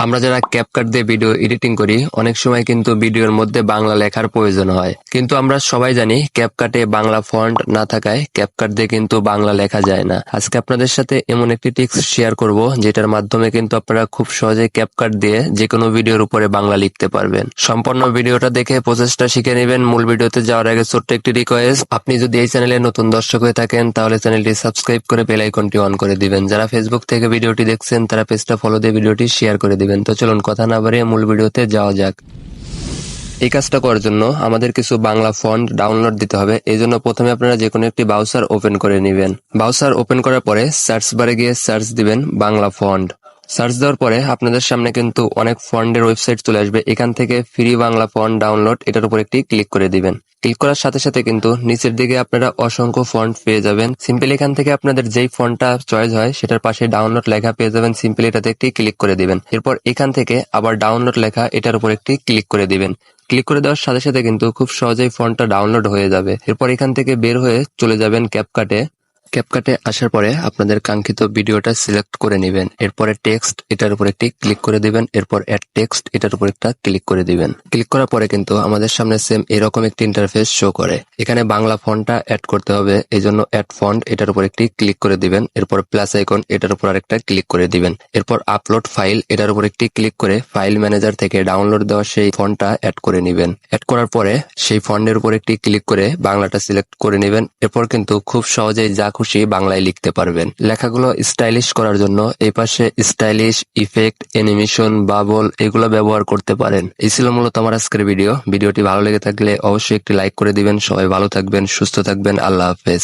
আমরা যারা ক্যাপকাট দিয়ে ভিডিও এডিটিং করি অনেক সময় কিন্তু ভিডিওর মধ্যে বাংলা লেখার প্রয়োজন হয়, কিন্তু আমরা সবাই জানি ক্যাপকাটে বাংলা ফন্ট না থাকায় ক্যাপকাট দিয়ে কিন্তু বাংলা লেখা যায় না। আজকে আপনাদের সাথে এমন একটি টিপস শেয়ার করব যেটার মাধ্যমে কিন্তু আপনারা খুব সহজে ক্যাপকাট দিয়ে যে কোনো ভিডিওর উপরে বাংলা লিখতে পারবেন। সম্পূর্ণ ভিডিওটা দেখে প্রসেসটা শিখে নেবেন। মূল ভিডিওতে যাওয়ার আগে ছোট্ট একটি রিকোয়েস্ট, আপনি যদি এই চ্যানেলে নতুন দর্শক হয়ে থাকেন তাহলে চ্যানেলটি সাবস্ক্রাইব করে বেল আইকনটি অন করে দিবেন। যারা ফেসবুক থেকে ভিডিওটি দেখছেন তারা পেজটা ফলো দিয়ে ভিডিওটি শেয়ার করে দিবেন। তো চলুন কথা না বাড়িয়ে মূল ভিডিওতে যাওয়া যাক। এই কাজটা করার জন্য আমাদের কিছু বাংলা ফন্ট ডাউনলোড দিতে হবে। এই জন্য প্রথমে আপনারা যে কোনো একটি ব্রাউজার ওপেন করে নেবেন। ব্রাউজার ওপেন করার পরে সার্চ বারে গিয়ে সার্চ দিবেন বাংলা ফন্ট। সার্চ দেওয়ার পরে আপনাদের সামনে কিন্তু অনেক ফন্টের ওয়েবসাইট চলে আসবে। এখান থেকে ফ্রি বাংলা ফন্ট ডাউনলোড এটার উপর একটি ক্লিক করে দিবেন। ক্লিক করার সাথে সাথে কিন্তু নিচের দিকে আপনারা অসংখ্য ফন্ট পেয়ে যাবেন। সিম্পলি এখান থেকে আপনাদের যেই ফন্টটা চয়েস হয় সেটার পাশে ডাউনলোড লেখা পেয়ে যাবেন। সিম্পলি এটাতে একটি ক্লিক করে দিবেন। এরপর এখান থেকে আবার ডাউনলোড লেখা এটার উপর একটি ক্লিক করে দিবেন। ক্লিক করে দেওয়ার সাথে সাথে কিন্তু খুব সহজেই ফন্টটা ডাউনলোড হয়ে যাবে। এরপর এখান থেকে বের হয়ে চলে যাবেন ক্যাপকাটে। ক্যাপকাটে আসার পরে আপনাদের কাঙ্ক্ষিত ভিডিওটা সিলেক্ট করে নেবেন। এরপরে টেক্সট এটার উপর একটি ক্লিক করে দিবেন। এরপর অ্যাড টেক্সট এটার উপর একটা ক্লিক করে দিবেন। ক্লিক করার পরে কিন্তু আমাদের সামনে সেম এরকম একটি ইন্টারফেস শো করে। এখানে বাংলা ফন্টটা অ্যাড করতে হবে, এই জন্য অ্যাড ফন্ট এটার উপর একটি ক্লিক করে দিবেন। এরপর প্লাস আইকন এটার উপর আরেকটা ক্লিক করে দিবেন। এরপর আপলোড ফাইল এটার উপর একটি ক্লিক করে ফাইল ম্যানেজার থেকে ডাউনলোড দেওয়া সেই ফন্টটা অ্যাড করে নেবেন। অ্যাড করার পরে সেই ফন্টের উপর একটি ক্লিক করে বাংলাটা সিলেক্ট করে নেবেন। এরপর কিন্তু খুব সহজেই যা খুশি বাংলায় লিখতে পারবেন। লেখাগুলো স্টাইলিশ করার জন্য এই পাশে স্টাইলিশ, ইফেক্ট, অ্যানিমেশন, বাবল এগুলো ব্যবহার করতে পারেন। এই ছিল মূলত আমার আজকের ভিডিওটি ভালো লেগে থাকলে অবশ্যই একটি লাইক করে দিবেন। সবাই ভালো থাকবেন, সুস্থ থাকবেন। আল্লাহ হাফেজ।